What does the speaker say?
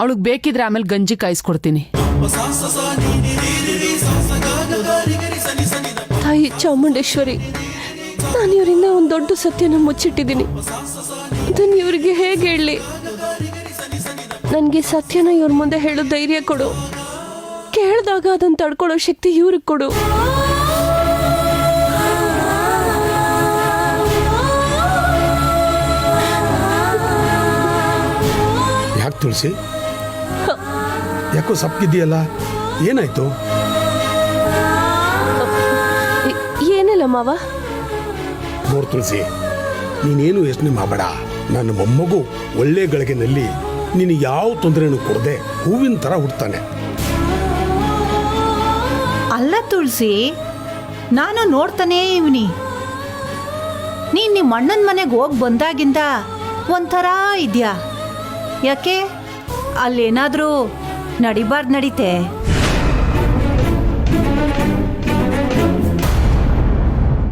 ಅವಳಿಗೆ ಬೇಕಿದ್ರೆ ಆಮೇಲೆ ಗಂಜಿ ಕಾಯಿಸ್ಕೊಡ್ತೀನಿ. ತಾಯಿ ಚಾಮುಂಡೇಶ್ವರಿ, ನಾನು ಇವರಿಂದ ಒಂದು ದೊಡ್ಡ ಸತ್ಯನ ಮುಚ್ಚಿಟ್ಟಿದ್ದೀನಿ. ಅದನ್ನು ಇವರಿಗೆ ಹೇಗೆ ಹೇಳಲಿ? ನನಗೆ ಸತ್ಯನ ಇವ್ರ ಮುಂದೆ ಹೇಳೋ ಧೈರ್ಯ ಕೊಡು. ಕೇಳಿದಾಗ ಅದನ್ನು ತಡ್ಕೊಳ್ಳೋ ಶಕ್ತಿ ಇವ್ರಿಗೆ ಕೊಡು. ಯಾಕೆ ತುಳಸಿ, ಯಾಕೋ ಸಪ್ಪಿದೆಯಲ್ಲ, ಏನಾಯ್ತು? ಏನಿಲ್ಲ ಮಾವ. ನೋಡ್ ತುಳಸಿ, ನೀನೇನು ಯೋಚನೆ ಮಾಡಬೇಡ. ನನ್ನ ಮೊಮ್ಮಗು ಒಳ್ಳೆ ಗಳಿಗೆನಲ್ಲಿ ನೀನು ಯಾವ ತೊಂದರೆನೂ ಕೊಡದೆ ಹೂವಿನ ಥರ ಹುಡ್ತಾನೆ. ಅಲ್ಲ ತುಳಸಿ, ನಾನು ನೋಡ್ತಾನೇ ಇವನಿ. ನೀನು ನಿಮ್ಮ ಅಣ್ಣನ ಮನೆಗೆ ಹೋಗಿ ಬಂದಾಗಿಂದ ಒಂಥರ ಇದೆಯಾ? ಯಾಕೆ ಅಲ್ಲೇನಾದರೂ ನಡಿಬಾರ್ದು ನಡೀತೆ?